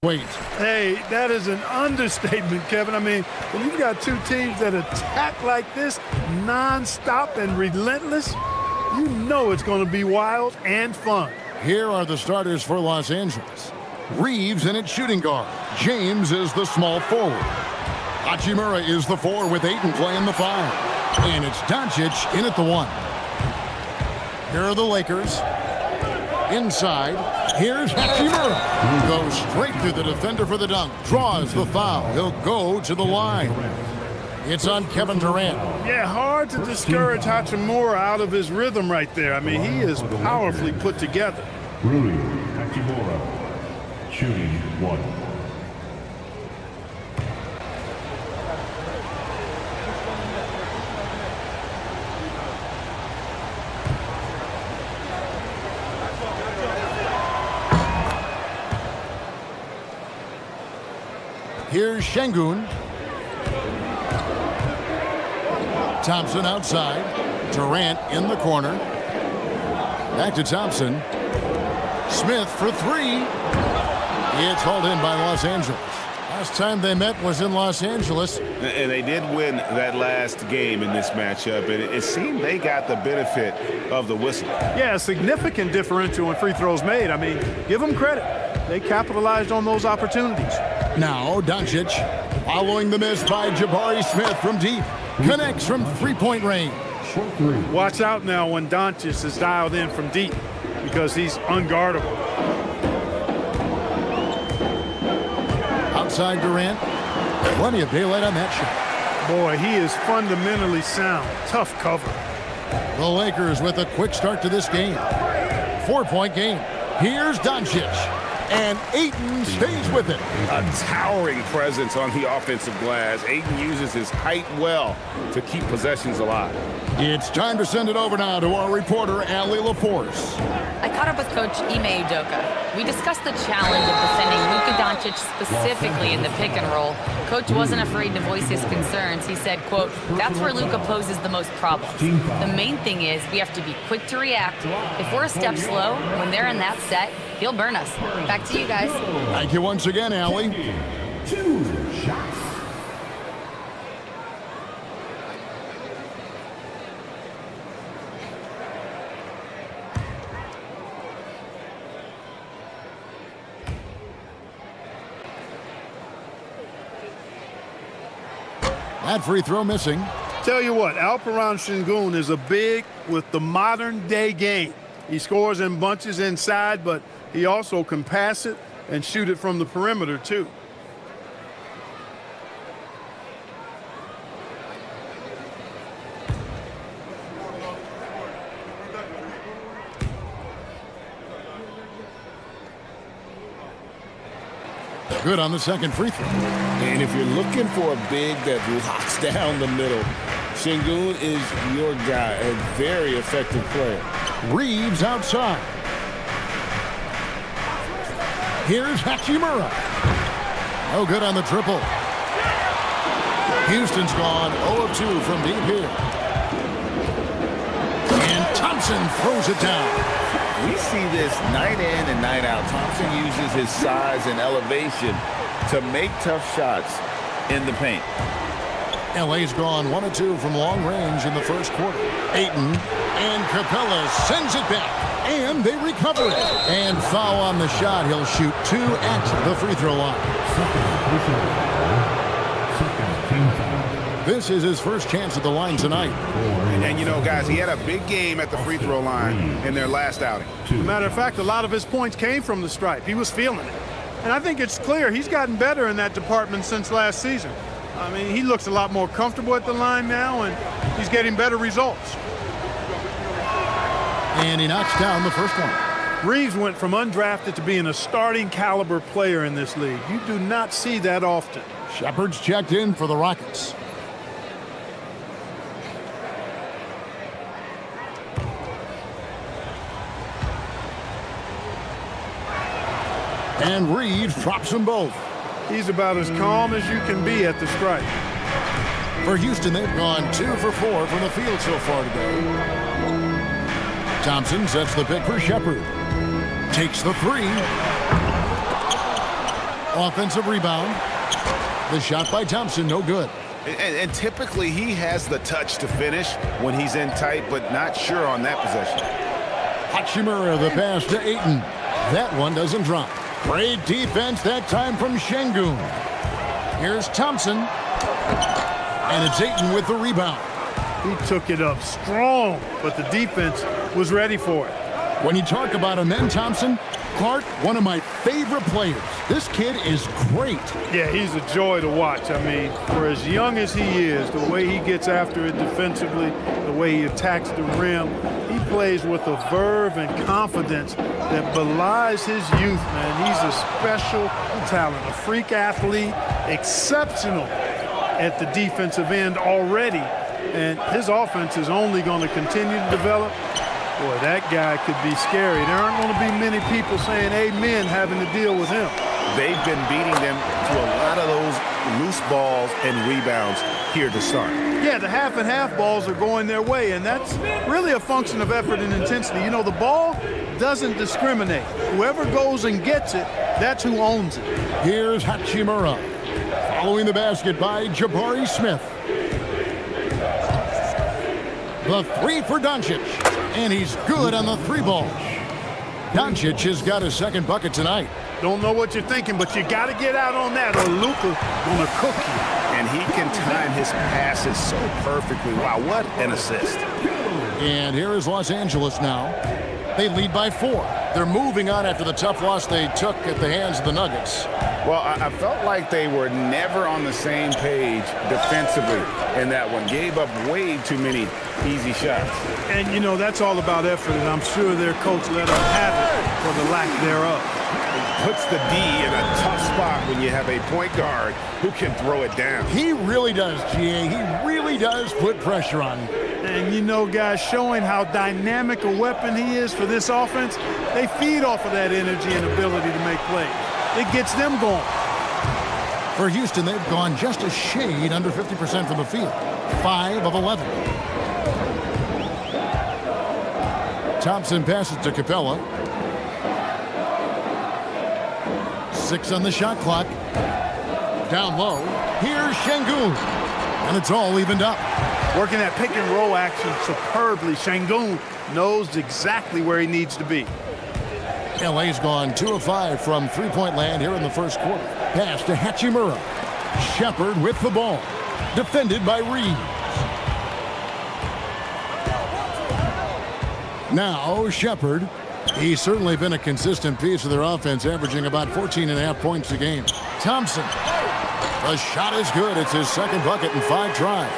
Wait. Hey, that is an understatement, Kevin. I mean, when you've got two teams that attack like this, non-stop and relentless, you know it's going to be wild and fun. Here are the starters for Los Angeles. Reeves in at shooting guard. James is the small forward. Hachimura is the 4 with Ayton playing the 5. And it's Doncic in at the 1. Here are the Lakers. Inside, here's Hachimura. Goes straight through the defender for the dunk. Draws the foul. He'll go to the line. It's on Kevin Durant. Yeah, hard to discourage Hachimura out of his rhythm right there. I mean, he is powerfully put together. Rudy Hachimura, shooting 1. Here's Şengün. Thompson outside. Durant in the corner. Back to Thompson. Smith for 3. It's hauled in by Los Angeles. Last time they met was in Los Angeles. And they did win that last game in this matchup. And it seemed they got the benefit of the whistle. Yeah, a significant differential in free throws made. I mean, give them credit. They capitalized on those opportunities. Now Doncic, following the miss by Jabari Smith from deep, connects from three-point range. Watch out now when Doncic is dialed in from deep because he's unguardable. Outside Durant, plenty of daylight on that shot. Boy, he is fundamentally sound. Tough cover. The Lakers with a quick start to this game. 4-point game. Here's Doncic. And Ayton stays with it. A towering presence on the offensive glass. Ayton uses his height well to keep possessions alive. It's time to send it over now to our reporter, Allie LaForce. I caught up with Coach Ime Udoka. We discussed the challenge of defending Luka Doncic specifically in the pick and roll. Coach wasn't afraid to voice his concerns. He said, quote, "That's where Luka poses the most problems. The main thing is we have to be quick to react. If we're a step slow, when they're in that set, he'll burn us." Back to you guys. Thank you once again, Allie. 2 shots. That free throw missing. Tell you what, Alperen Şengün is a big with the modern day game. He scores in bunches inside, but he also can pass it and shoot it from the perimeter too. Good on the second free throw. And if you're looking for a big that locks down the middle, Şengün is your guy, a very effective player. Reeves outside. Here's Hachimura. No good on the triple. Houston's gone 0 of 2 from deep here. And Thompson throws it down. We see this night in and night out. Thompson uses his size and elevation to make tough shots in the paint. LA's gone 1 of 2 from long range in the first quarter. Ayton and Capella sends it back. And they recover it. And foul on the shot. He'll shoot 2 at the free throw line. This is his first chance at the line tonight. And you know, guys, he had a big game at the free throw line in their last outing. Matter of fact, a lot of his points came from the stripe. He was feeling it. And I think it's clear he's gotten better in that department since last season. I mean, he looks a lot more comfortable at the line now, and he's getting better results. And he knocks down the first one. Reeves went from undrafted to being a starting caliber player in this league. You do not see that often. Shepard's checked in for the Rockets. And Reeves drops them both. He's about as calm as you can be at the stripe. For Houston, they've gone 2 for 4 from the field so far today. Thompson sets the pick for Shepard. Takes the 3. Offensive rebound. The shot by Thompson, no good. And typically he has the touch to finish when he's in tight, but not sure on that possession. Hachimura, the pass to Ayton. That one doesn't drop. Great defense that time from Şengün. Here's Thompson. And it's Ayton with the rebound. He took it up strong, but the defense was ready for it. When you talk about him, then Thompson, Clark, one of my favorite players. This kid is great. Yeah, he's a joy to watch. I mean, for as young as he is, the way he gets after it defensively, the way he attacks the rim, he plays with a verve and confidence that belies his youth, man. He's a special talent, a freak athlete, exceptional at the defensive end already. And his offense is only going to continue to develop. Boy, that guy could be scary. There aren't going to be many people saying amen having to deal with him. They've been beating them to a lot of those loose balls and rebounds here to start. Yeah, the half and half balls are going their way, and that's really a function of effort and intensity. You know, the ball doesn't discriminate. Whoever goes and gets it, that's who owns it. Here's Hachimura. Following the basket by Jabari Smith. The three for Doncic. And he's good on the three ball. Doncic has got his second bucket tonight. Don't know what you're thinking, but you got to get out on that or Luka gonna cook you. And he can time his passes so perfectly. Wow, what an assist. And here is Los Angeles now. They lead by 4. They're moving on after the tough loss they took at the hands of the Nuggets. Well, I felt like they were never on the same page defensively in that one. Gave up way too many easy shots. And, you know, that's all about effort, and I'm sure their coach let them have it for the lack thereof. Puts the D in a tough spot when you have a point guard who can throw it down. He really does, GA. He really does put pressure on. And, you know, guys, showing how dynamic a weapon he is for this offense, they feed off of that energy and ability to make plays. It gets them going. For Houston, they've gone just a shade under 50% from the field. 5 of 11. Thompson passes to Capella. 6 on the shot clock. Down low. Here's Şengün. And it's all evened up. Working that pick and roll action superbly. Şengün knows exactly where he needs to be. LA's gone 2 of 5 from three-point land here in the first quarter. Pass to Hachimura. Shepard with the ball. Defended by Reeves. Now Shepard. He's certainly been a consistent piece of their offense, averaging about 14.5 points a game. Thompson. The shot is good. It's his second bucket in 5 tries.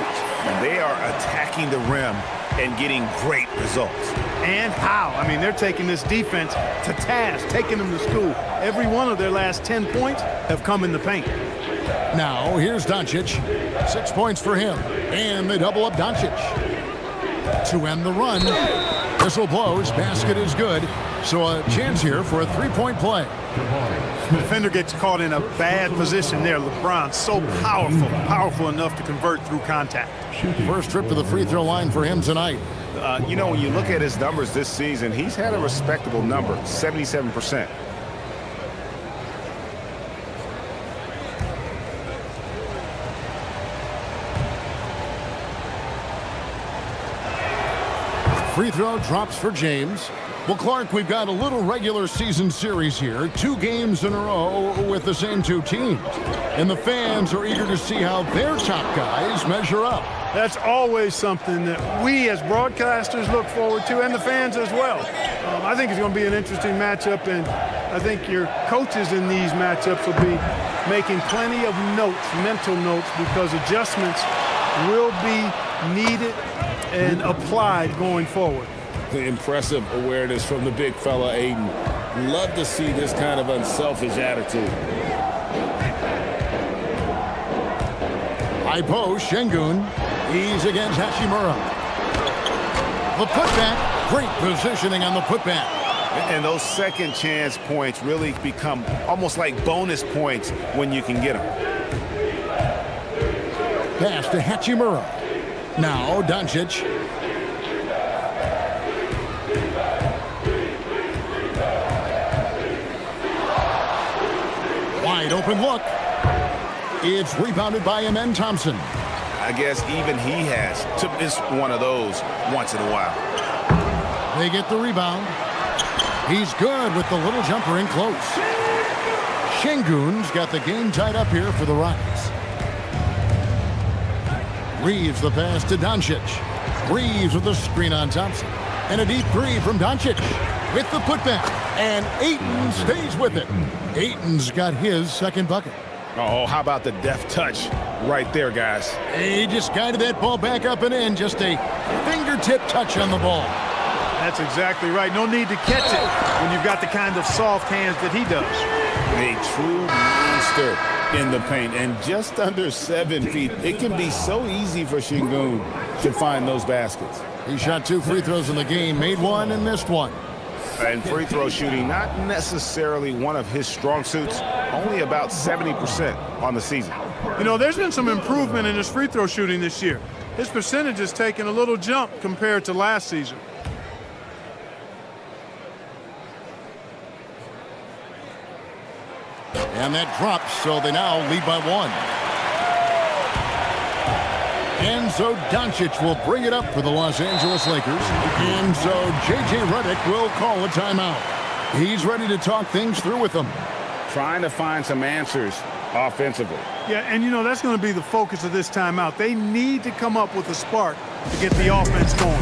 And they are attacking the rim and getting great results. And how? I mean, they're taking this defense to task, taking them to school. Every one of their last 10 points have come in the paint. Now, here's Doncic. 6 points for him. And they double up Doncic. To end the run. Whistle blows. Basket is good. So a chance here for a three-point play. The defender gets caught in a bad position there. LeBron so powerful enough to convert through contact. First trip to the free throw line for him tonight. You know, when you look at his numbers this season, he's had a respectable number, 77%. Free throw drops for James. Well, Clark, we've got a little regular season series here. 2 games in a row with the same 2 teams. And the fans are eager to see how their top guys measure up. That's always something that we as broadcasters look forward to, and the fans as well. I think it's going to be an interesting matchup, and I think your coaches in these matchups will be making plenty of notes, mental notes, because adjustments will be needed and applied going forward. The impressive awareness from the big fella, Ayton. Love to see this kind of unselfish attitude. High post, Şengün. He's against Hachimura. The putback. Great positioning on the putback. And those second chance points really become almost like bonus points when you can get them. Pass to Hachimura. Now Doncic. Wide open open look. It's rebounded by Amen Thompson. I guess even he has to miss one of those once in a while. They get the rebound. He's good with the little jumper in close. Şengün's got the game tied up here for the Rockets. Reeves the pass to Doncic. Reeves with the screen on Thompson. And a deep three from Doncic with the putback. And Ayton stays with it. Ayton's got his second bucket. Oh, how about the deft touch right there, guys? He just guided that ball back up and in. Just a fingertip touch on the ball. That's exactly right. No need to catch it when you've got the kind of soft hands that he does. A true monster in the paint, and just under 7 feet. It can be so easy for Şengün to find those baskets. He shot 2 free throws in the game, made one and missed one. And free throw shooting, not necessarily one of his strong suits, only about 70% on the season. You know, there's been some improvement in his free throw shooting this year. His percentage has taken a little jump compared to last season. And that drops, so they now lead by 1. And so Doncic will bring it up for the Los Angeles Lakers. And so J.J. Redick will call a timeout. He's ready to talk things through with them. Trying to find some answers offensively. Yeah, and you know, that's going to be the focus of this timeout. They need to come up with a spark to get the offense going.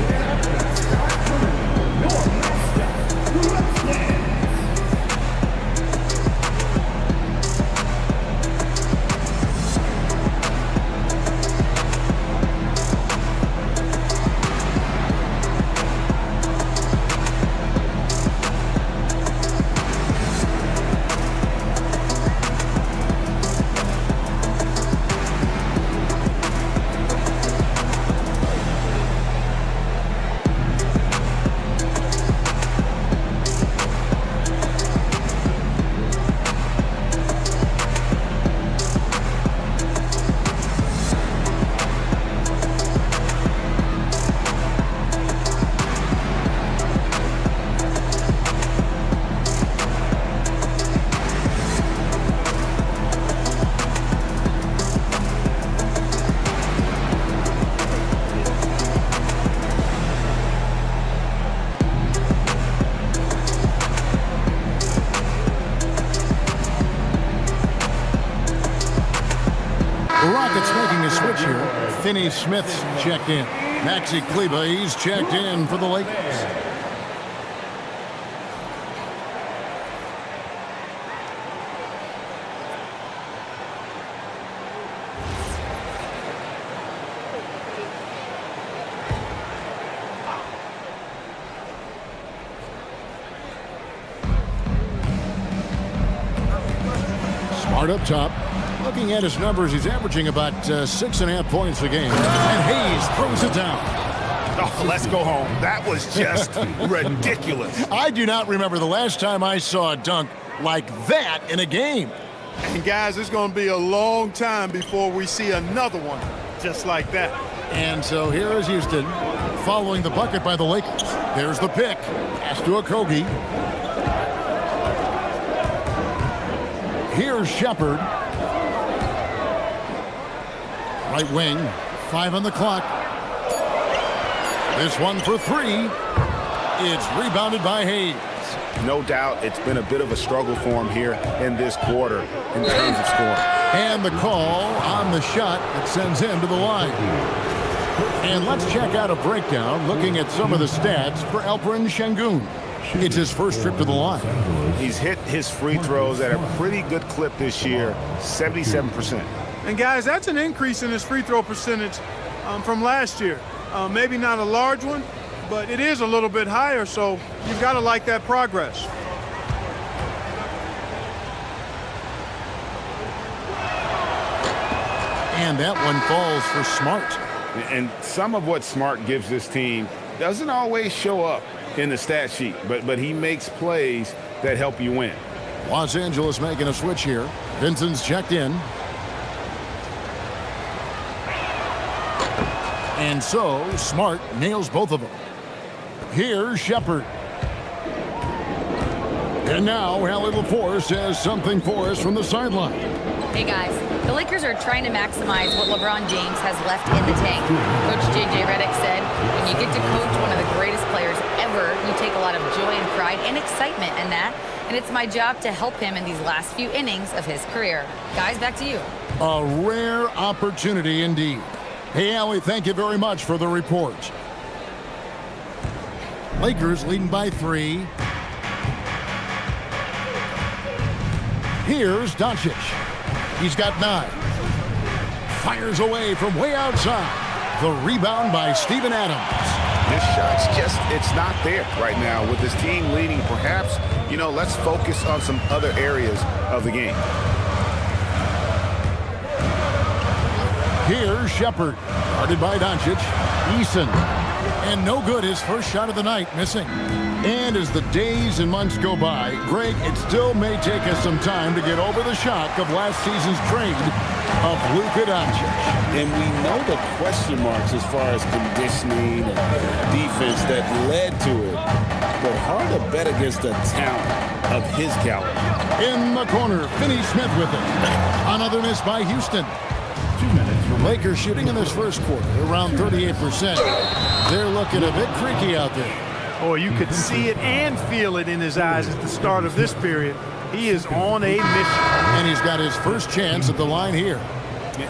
The Rockets making a switch here. Finney Smith's checked in. Maxi Kleber, he's checked in for the Lakers. Smart up top. Looking at his numbers, he's averaging about 6.5 points a game. And Hayes throws it down. Oh, let's go home. That was just ridiculous. I do not remember the last time I saw a dunk like that in a game. And guys, it's going to be a long time before we see another one just like that. And so here is Houston following the bucket by the Lakers. There's the pick. Pass to Okogie. Here's Shepard. Right wing, 5 on the clock. This one for 3. It's rebounded by Hayes. No doubt it's been a bit of a struggle for him here in this quarter in terms of scoring. And the call on the shot that sends him to the line. And let's check out a breakdown looking at some of the stats for Alperen Şengün. It's his first trip to the line. He's hit his free throws at a pretty good clip this year, 77%. And guys, that's an increase in his free throw percentage from last year. Maybe not a large one, but it is a little bit higher, so you've got to like that progress. And that one falls for Smart. And some of what Smart gives this team doesn't always show up in the stat sheet, but he makes plays that help you win. Los Angeles making a switch here. Vincent's checked in. And so Smart nails both of them. Here's Shepard. And now, Hallie LaForce has something for us from the sideline. Hey guys, the Lakers are trying to maximize what LeBron James has left in the tank. Coach J.J. Redick said, when you get to coach one of the greatest players ever, you take a lot of joy and pride and excitement in that. And it's my job to help him in these last few innings of his career. Guys, back to you. A rare opportunity indeed. Hey, Hallie, thank you very much for the report. Lakers leading by 3. Here's Doncic. He's got 9. Fires away from way outside. The rebound by Steven Adams. This shot's just, it's not there right now with his team leading. Perhaps, let's focus on some other areas of the game. Here's Shepard. Guarded by Doncic. Eason. And no good, his first shot of the night, missing. And as the days and months go by, Greg, it still may take us some time to get over the shock of last season's trade of Luka Doncic. And we know the question marks as far as conditioning and defense that led to it. But hard to bet against the talent of his caliber. In the corner, Finney-Smith with it. Another miss by Houston. 2 minutes remaining. Lakers shooting in this first quarter, around 38%. They're looking a bit creaky out there. Oh, you could see it and feel it in his eyes at the start of this period. He is on a mission. And he's got his first chance at the line here.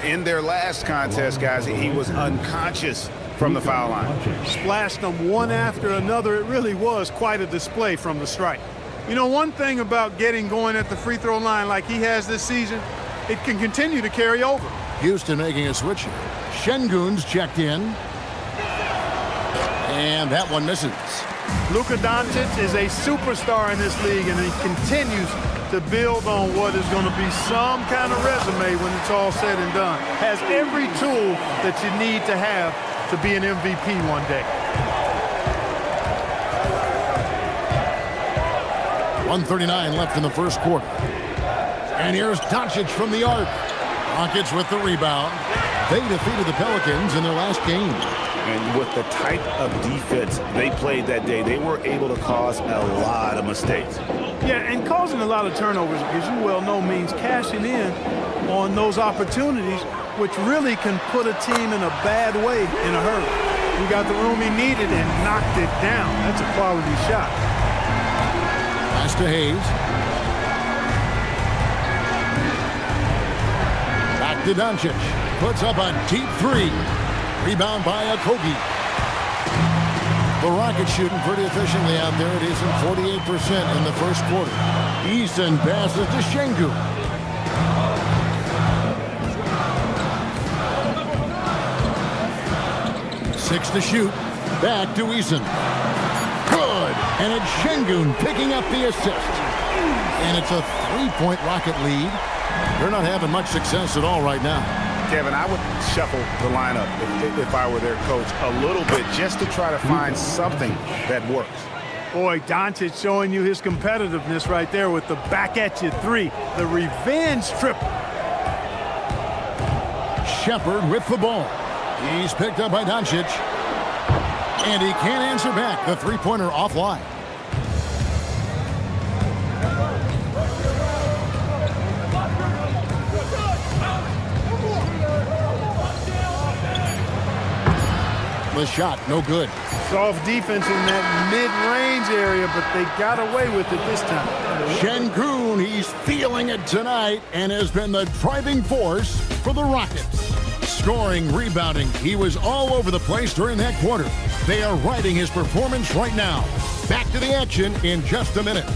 In their last contest, guys, he was unconscious from the foul line. Splashed them one after another. It really was quite a display from the stripe. One thing about getting going at the free throw line like he has this season, it can continue to carry over. Houston making a switch here. Şengün's checked in. And that one misses. Luka Doncic is a superstar in this league, and he continues to build on what is going to be some kind of resume when it's all said and done. Has every tool that you need to have to be an MVP one day. 1:39 left in the first quarter. And here's Doncic from the arc. Rockets with the rebound. They defeated the Pelicans in their last game. And with the type of defense they played that day, they were able to cause a lot of mistakes. Yeah, and causing a lot of turnovers, as you well know, means cashing in on those opportunities, which really can put a team in a bad way in a hurry. He got the room he needed and knocked it down. That's a quality shot. Pass to Hayes. Back to Doncic. Puts up a deep 3. Rebound by Okogie. The Rockets shooting pretty efficiently out there. It is at 48% in the first quarter. Eason passes to Şengün. Six to shoot. Back to Eason. Good. And it's Şengün picking up the assist. And it's a 3-point Rocket lead. They're not having much success at all right now. Kevin, I would shuffle the lineup if I were their coach a little bit just to try to find something that works. Boy, Doncic showing you his competitiveness right there with the back-at-you 3, the revenge triple. Shepard with the ball. He's picked up by Doncic. And he can't answer back. The three-pointer offline. The shot, no good. Soft defense in that mid-range area, but they got away with it this time. Şengün, he's feeling it tonight and has been the driving force for the Rockets. Scoring, rebounding, he was all over the place during that quarter. They are riding his performance right now. Back to the action in just a minute.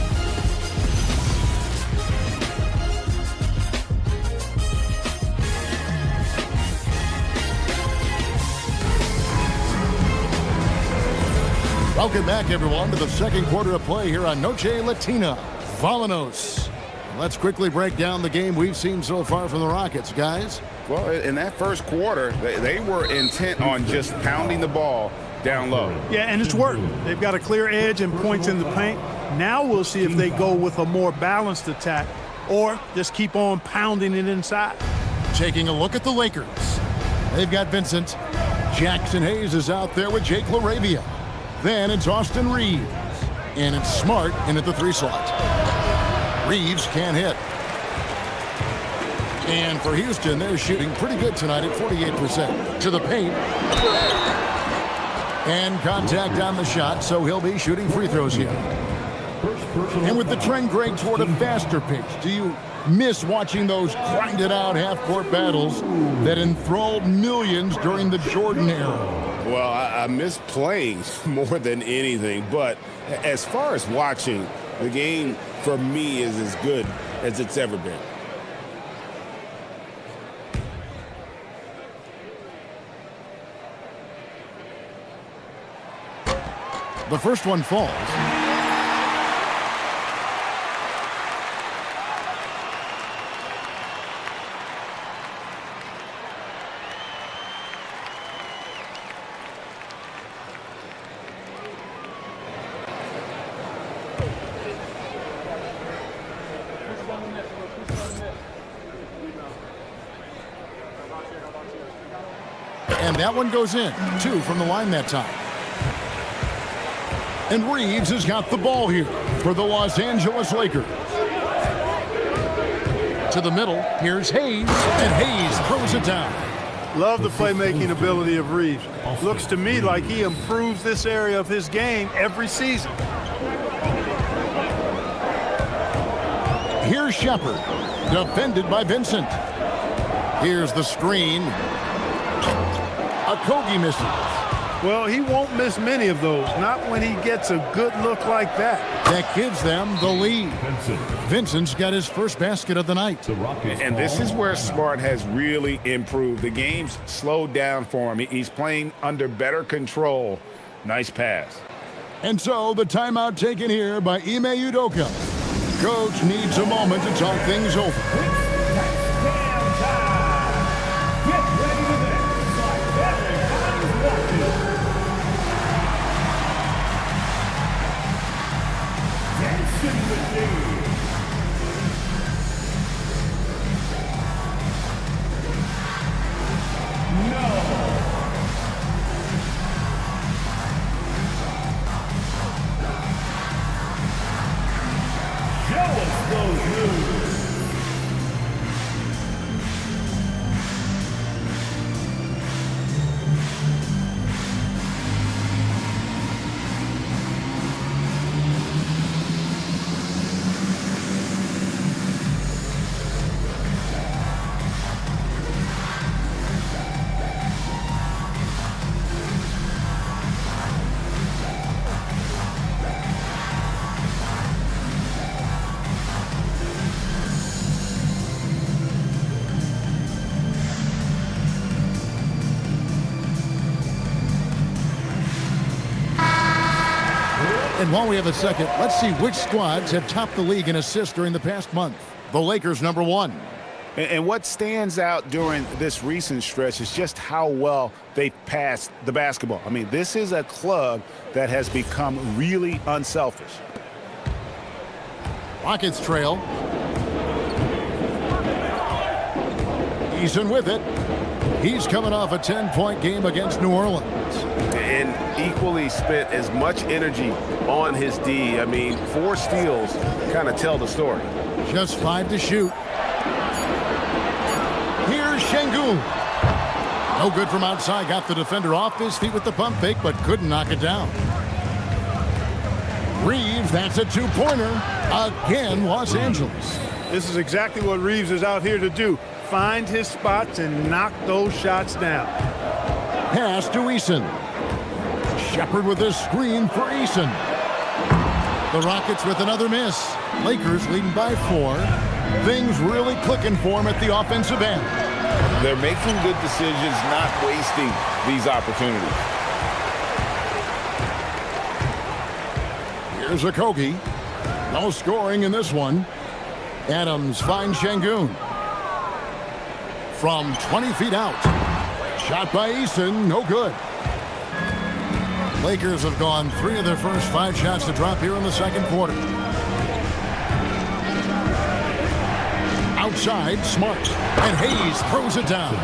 Welcome back, everyone, to the second quarter of play here on Noche Latina. Vámonos. Let's quickly break down the game we've seen so far from the Rockets, guys. Well, in that first quarter, they were intent on just pounding the ball down low. Yeah, and it's worked. They've got a clear edge and points in the paint. Now we'll see if they go with a more balanced attack or just keep on pounding it inside. Taking a look at the Lakers. They've got Vincent. Jackson Hayes is out there with Jake LaRavia. Then it's Austin Reeves. And it's Smart in at the 3 slot. Reeves can't hit. And for Houston, they're shooting pretty good tonight at 48%. To the paint. And contact on the shot, so he'll be shooting free throws here. And with the trend going toward a faster pace, do you miss watching those grinded-out half-court battles that enthralled millions during the Jordan era? Well, I miss playing more than anything, but as far as watching, the game for me is as good as it's ever been. The first one falls. And that one goes in. 2 from the line that time. And Reeves has got the ball here for the Los Angeles Lakers. To the middle, here's Hayes, and Hayes throws it down. Love the playmaking ability of Reeves. Looks to me like he improves this area of his game every season. Here's Shepard, defended by Vincent. Here's the screen. Okogie misses. Well, he won't miss many of those, not when he gets a good look like that. That gives them the lead. Vincent's got his first basket of the night. And this is where Smart has really improved. The game's slowed down for him. He's playing under better control. Nice pass. And so the timeout taken here by Ime Udoka. Coach needs a moment to talk things over. And while we have a second, let's see which squads have topped the league in assists during the past month. The Lakers, number 1. And what stands out during this recent stretch is just how well they passed the basketball. I mean, this is a club that has become really unselfish. Rockets trail. Eason with it. He's coming off a 10-point game against New Orleans. And equally spent as much energy on his D. I mean, 4 steals kind of tell the story. Just 5 to shoot. Here's Şengün. No good from outside. Got the defender off his feet with the pump fake, but couldn't knock it down. Reeves, that's a 2-pointer. Again, Los Angeles. This is exactly what Reeves is out here to do. Find his spots and knock those shots down. Pass to Eason. Shepard with a screen for Eason. The Rockets with another miss. Lakers leading by 4. Things really clicking for them at the offensive end. They're making good decisions, not wasting these opportunities. Here's Okogie. No scoring in this one. Adams finds Şengün. From 20 feet out. Shot by Eason, no good. Lakers have gone 3 of their first 5 shots to drop here in the second quarter. Outside, Smart. And Hayes throws it down.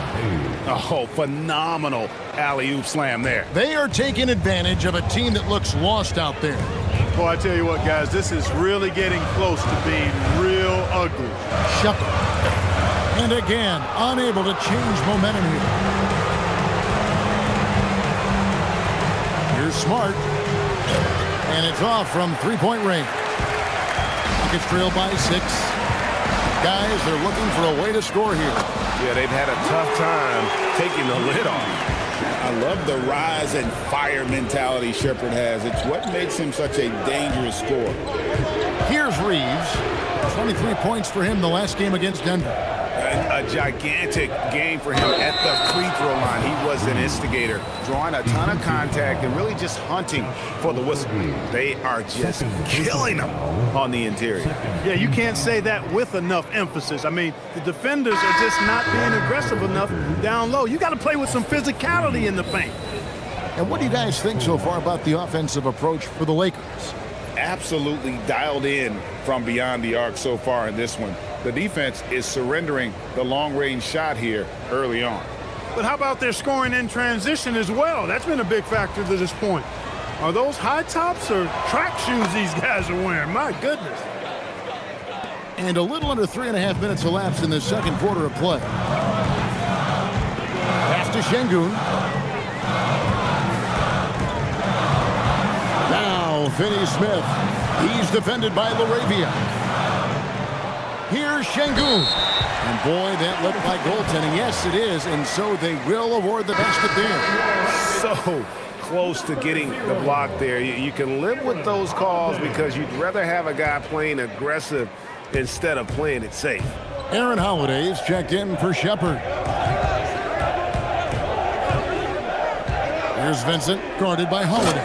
Oh, phenomenal alley-oop slam there. They are taking advantage of a team that looks lost out there. Boy, I tell you what, guys, this is really getting close to being real ugly. Shepard. And again, unable to change momentum here. Here's Smart. And it's off from three-point range. Rockets trail by 6. Guys, they're looking for a way to score here. Yeah, they've had a tough time taking the lid off. I love the rise and fire mentality Shepard has. It's what makes him such a dangerous scorer. Here's Reeves. 23 points for him the last game against Denver. A gigantic game for him at the free throw line. He was an instigator, drawing a ton of contact and really just hunting for the whistle. They are just killing him on the interior. Yeah, you can't say that with enough emphasis. I mean, the defenders are just not being aggressive enough down low. You got to play with some physicality in the paint. And what do you guys think so far about the offensive approach for the Lakers? Absolutely dialed in from beyond the arc so far in this one. The defense is surrendering the long-range shot here early on. But how about their scoring in transition as well? That's been a big factor to this point. Are those high tops or track shoes these guys are wearing? My goodness. And a little under 3.5 minutes elapsed in the second quarter of play. Pass to Şengün. Now Finney-Smith. He's defended by LaRavia. Here's Şengün. And boy, that looked like goaltending. Yes, it is. And so they will award the basket there. So close to getting the block there. You can live with those calls because you'd rather have a guy playing aggressive instead of playing it safe. Aaron Holiday is checked in for Shepard. Here's Vincent, guarded by Holiday.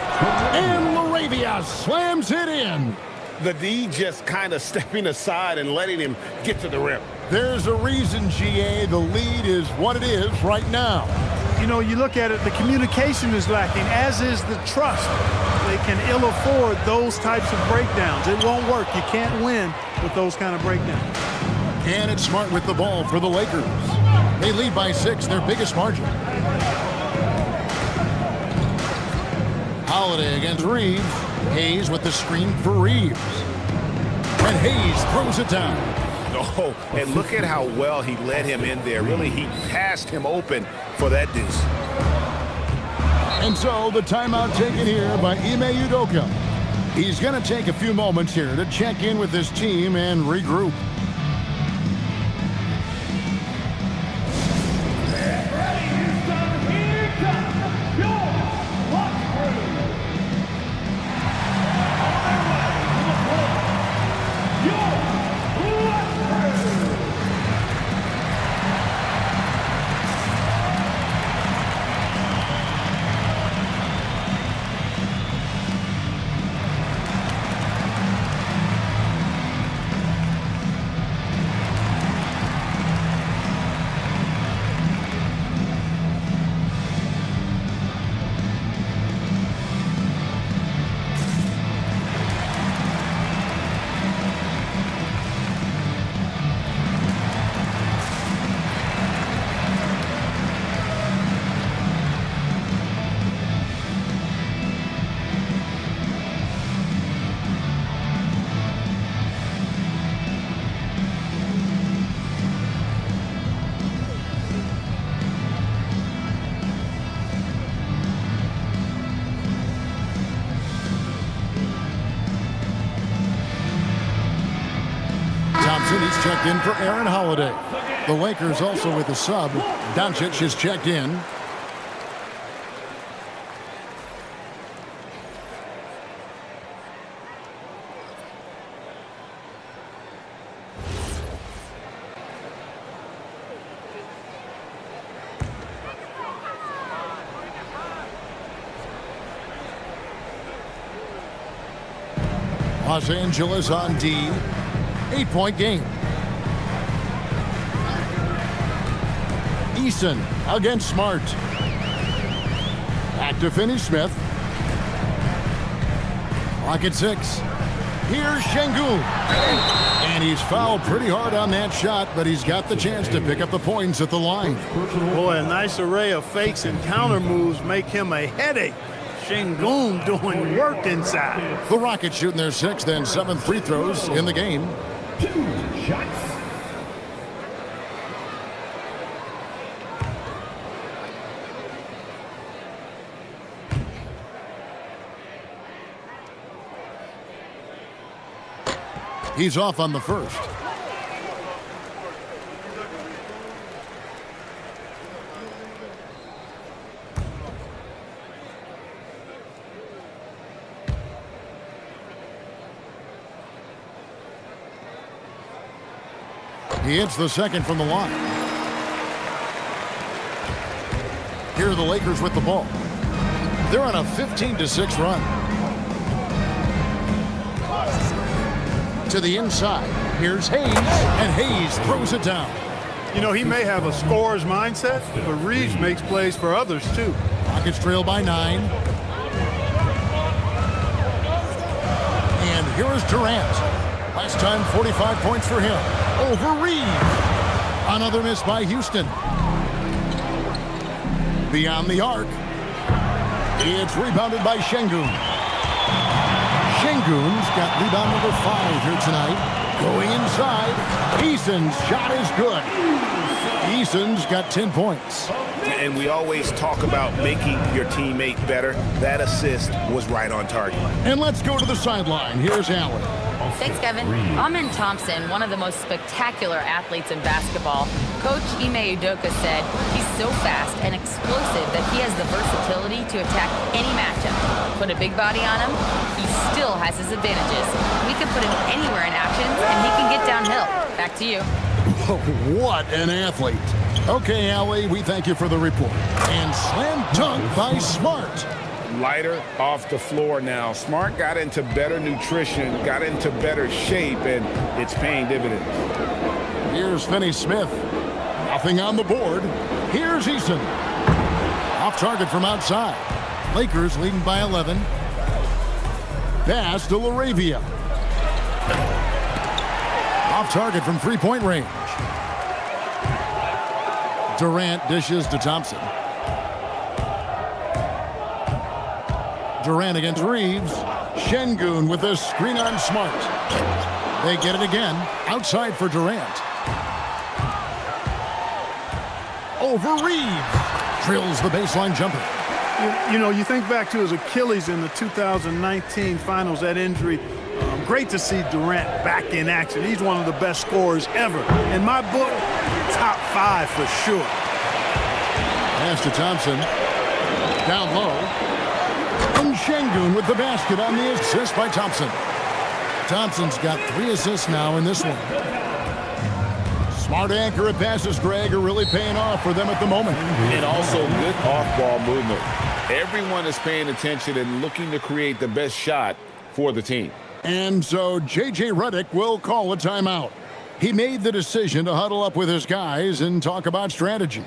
And LaRavia slams it in. The D just kind of stepping aside and letting him get to the rim. There's a reason, GA, the lead is what it is right now. You know, you look at it, the communication is lacking, as is the trust. They can ill afford those types of breakdowns. It won't work. You can't win with those kind of breakdowns. And it's Smart with the ball for the Lakers. They lead by 6, their biggest margin. Holiday against Reeves. Hayes with the screen for Reeves. And Hayes throws it down. Oh, and look at how well he led him in there. Really, he passed him open for that deuce. And so the timeout taken here by Ime Udoka. He's going to take a few moments here to check in with his team and regroup. He's checked in for Aaron Holiday. The Lakers also with a sub. Doncic is checked in. Los Angeles on D. 8-point game. Eason against Smart. Back to Finney-Smith. Clock at 6. Here's Şengün. And he's fouled pretty hard on that shot, but he's got the chance to pick up the points at the line. Boy, a nice array of fakes and counter moves make him a headache. Şengün doing work inside. The Rockets shooting their 6th and 7th free throws in the game. 2 shots. He's off on the first. He hits the second from the line. Here are the Lakers with the ball. They're on a 15-6 run. To the inside. Here's Hayes, and Hayes throws it down. You know, he may have a scorer's mindset, but Reeves makes plays for others, too. Rockets trail by 9. And here is Durant. Last time, 45 points for him. Over Reeves. Another miss by Houston. Beyond the arc. It's rebounded by Şengün. Şengün's got rebound number 5 here tonight. Going inside. Eason's shot is good. Eason's got 10 points. And we always talk about making your teammate better. That assist was right on target. And let's go to the sideline. Here's Allen. Thanks, Kevin. Amin Thompson, one of the most spectacular athletes in basketball. Coach Ime Udoka said he's so fast and explosive that he has the versatility to attack any matchup. Put a big body on him, he still has his advantages. We can put him anywhere in actions, and he can get downhill. Back to you. What an athlete. Okay, Allie, we thank you for the report. And slam dunk by Smart. Lighter off the floor now. Smart got into better nutrition, got into better shape, and it's paying dividends. Here's Finney Smith. Nothing on the board. Here's Eason. Off target from outside. Lakers leading by 11. Pass to Laravia. Off target from three-point range. Durant dishes to Thompson. Durant against Reeves. Şengün with a screen on Smart. They get it again. Outside for Durant. Over Reeves. Drills the baseline jumper. You know, you think back to his Achilles in the 2019 finals, that injury. Great to see Durant back in action. He's one of the best scorers ever. In my book, top 5 for sure. Pass to Thompson. Down low. And Şengün with the basket on the assist by Thompson. Thompson's got 3 assists now in this one. Smart accurate passes, Greg, are really paying off for them at the moment. And also good off-ball movement. Everyone is paying attention and looking to create the best shot for the team. And so J.J. Redick will call a timeout. He made the decision to huddle up with his guys and talk about strategy.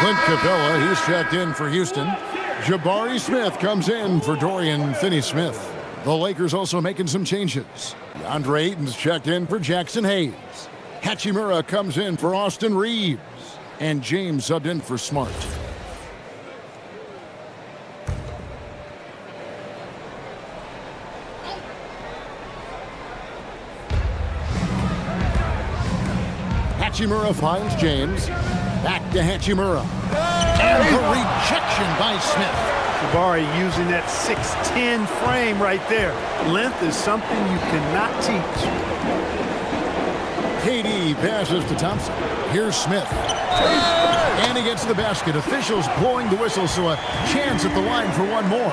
Clint Capella, he's checked in for Houston. Jabari Smith comes in for Dorian Finney-Smith. The Lakers also making some changes. DeAndre Ayton's checked in for Jackson Hayes. Hachimura comes in for Austin Reeves. And James subbed in for Smart. Hachimura finds James. Back to Hachimura. And the rejection by Smith. Jabari using that 6'10 frame right there. Length is something you cannot teach. KD passes to Thompson. Here's Smith. And he gets the basket. Officials blowing the whistle, so a chance at the line for one more.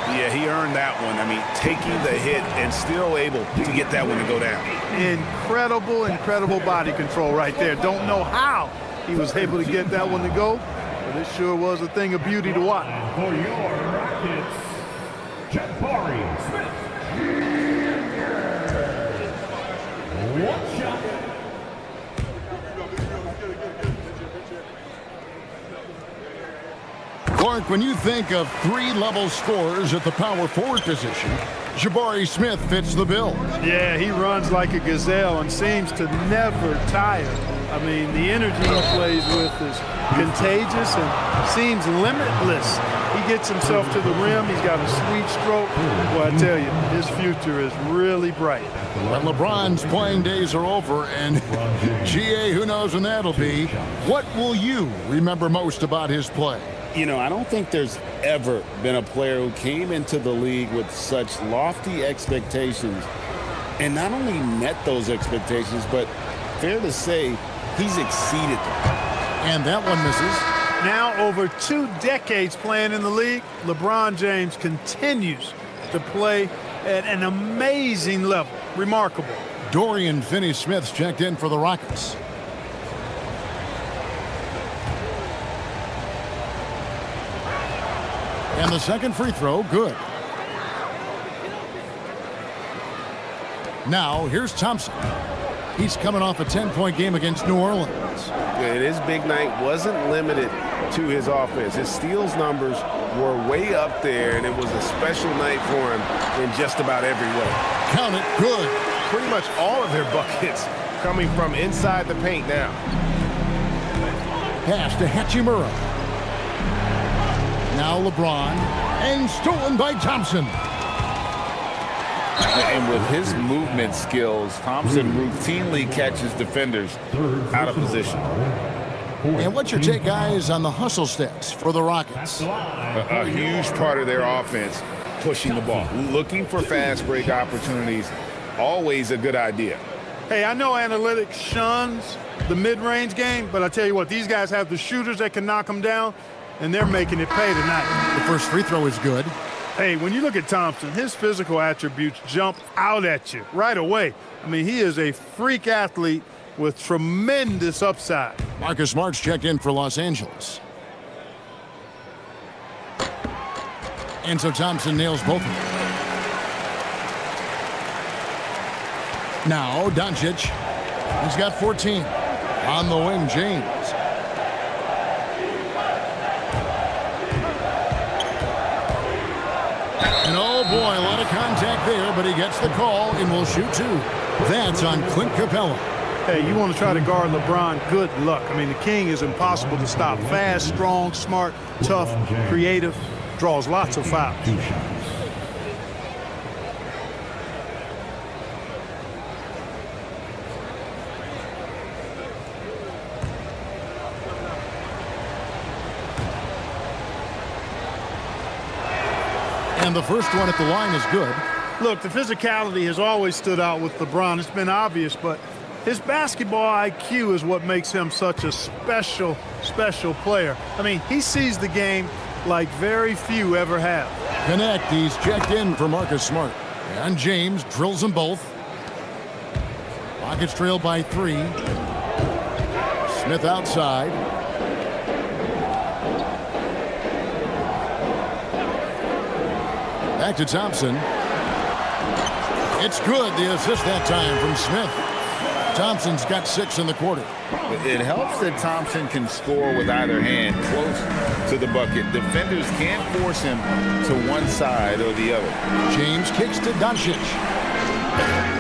Yeah, he earned that one. I mean, taking the hit and still able to get that one to go down. Incredible body control right there. Don't know how he was able to get that one to go, but it sure was a thing of beauty to watch. For your Rockets, Jabari Smith. One shot. Clark, when you think of three-level scorers at the power forward position, Jabari Smith fits the bill. Yeah, he runs like a gazelle and seems to never tire. I mean, the energy he plays with is contagious and seems limitless. He gets himself to the rim. He's got a sweet stroke. Well, I tell you, his future is really bright. But LeBron's playing days are over, and GA, who knows when that'll be. What will you remember most about his play? You know, I don't think there's ever been a player who came into the league with such lofty expectations and not only met those expectations, but fair to say, he's exceeded them. And that one misses. Now, over 2 decades playing in the league, LeBron James continues to play at an amazing level. Remarkable. Dorian Finney-Smith's checked in for the Rockets. And the second free throw, good. Now, here's Thompson. He's coming off a 10-point game against New Orleans. And his big night wasn't limited to his offense. His steals numbers were way up there, and it was a special night for him in just about every way. Count it, good. Pretty much all of their buckets coming from inside the paint now. Pass to Hachimura. Now LeBron, and stolen by Thompson. And with his movement skills, Thompson routinely catches defenders out of position. And what's your take, guys, on the hustle stats for the Rockets? A huge part of their offense, pushing the ball, looking for fast break opportunities, always a good idea. Hey, I know analytics shuns the mid-range game, but I tell you what, these guys have the shooters that can knock them down, and they're making it pay tonight. The first free throw is good. Hey, when you look at Thompson, his physical attributes jump out at you right away. I mean, he is a freak athlete with tremendous upside. Marcus Smart's checked in for Los Angeles. And so Thompson nails both of them. Now, Doncic. He's got 14. On the wing, James. And oh boy, a lot of contact there, but he gets the call and will shoot 2. That's on Clint Capella. Hey, you want to try to guard LeBron, good luck. I mean, the king is impossible to stop. Fast, strong, smart, tough, creative, draws lots of fouls. And the first one at the line is good. Look, the physicality has always stood out with LeBron. It's been obvious, but his basketball IQ is what makes him such a special player. I mean, he sees the game like very few ever have. Connect, he's checked in for Marcus Smart. And James drills them both. Rockets trail by 3. Smith outside. Back to Thompson. It's good, the assist that time from Smith. Thompson's got 6 in the quarter. It helps that Thompson can score with either hand close to the bucket. Defenders can't force him to one side or the other. James kicks to Doncic.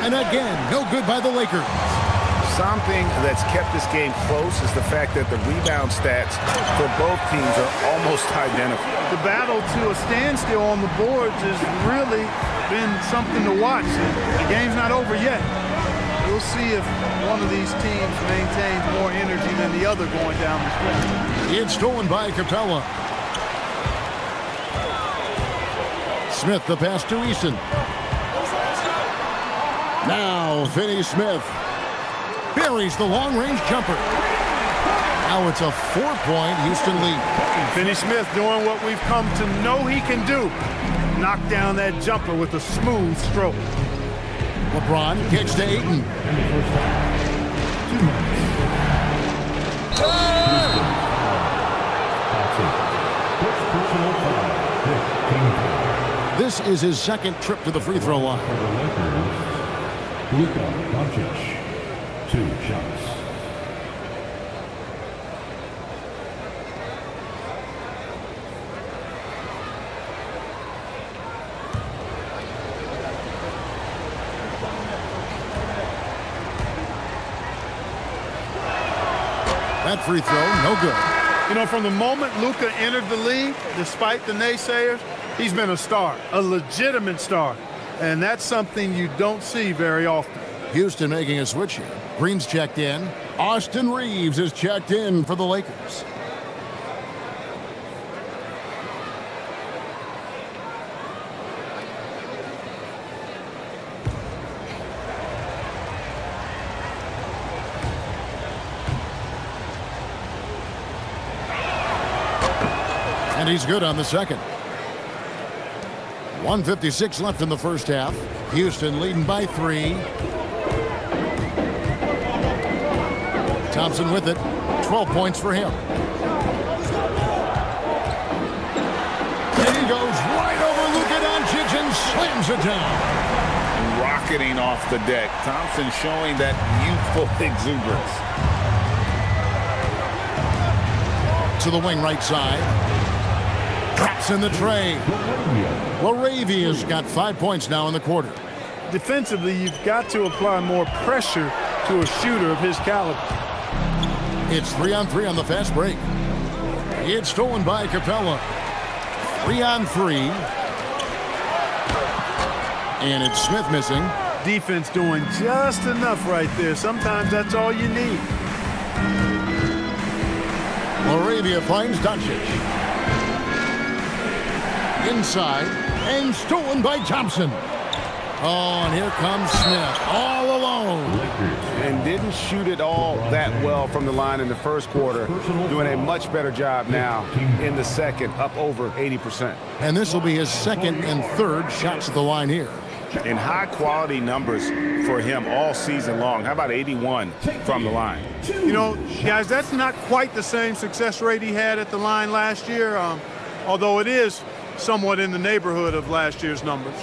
And again, no good by the Lakers. Something that's kept this game close is the fact that the rebound stats for both teams are almost identical. The battle to a standstill on the boards has really been something to watch. The game's not over yet. We'll see if one of these teams maintains more energy than the other going down the stretch. It's stolen by Capella. Smith, the pass to Easton. Now, Finney Smith buries the long-range jumper. Now it's a 4-point Houston lead. Finney Smith doing what we've come to know he can do. Knock down that jumper with a smooth stroke. LeBron kicks to Ayton. This is his second trip to the free throw line. Luka Doncic, 2 shots. That free throw, no good. You know, from the moment Luka entered the league, despite the naysayers, he's been a star, a legitimate star. And that's something you don't see very often. Houston making a switch here. Green's checked in. Austin Reeves is checked in for the Lakers. And he's good on the second. 1:56 left in the first half. Houston leading by 3. Thompson with it. 12 points for him. And he goes right over Luka Doncic and slams it down. Rocketing off the deck. Thompson showing that youthful exuberance. To the wing right side. Traps in the tray. Laravia's got 5 points now in the quarter. Defensively, you've got to apply more pressure to a shooter of his caliber. It's 3-on-3 on the fast break. It's stolen by Capella. 3-on-3. And it's Smith missing. Defense doing just enough right there. Sometimes that's all you need. Laravia finds Doncic. Inside, and stolen by Thompson. Oh, and here comes Smith, all alone. And didn't shoot it all that well from the line in the first quarter. Doing a much better job now in the second, up over 80%. And this will be his second and third shots at the line here. And high-quality numbers for him all season long. How about 81 from the line? You know, guys, that's not quite the same success rate he had at the line last year, although it is somewhat in the neighborhood of last year's numbers.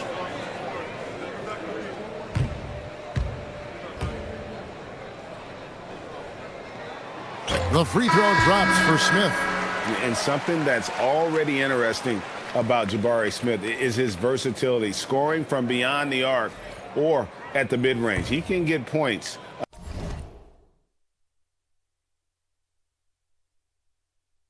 The free throw drops for Smith. And something that's already interesting about Jabari Smith is his versatility, scoring from beyond the arc or at the mid-range. He can get points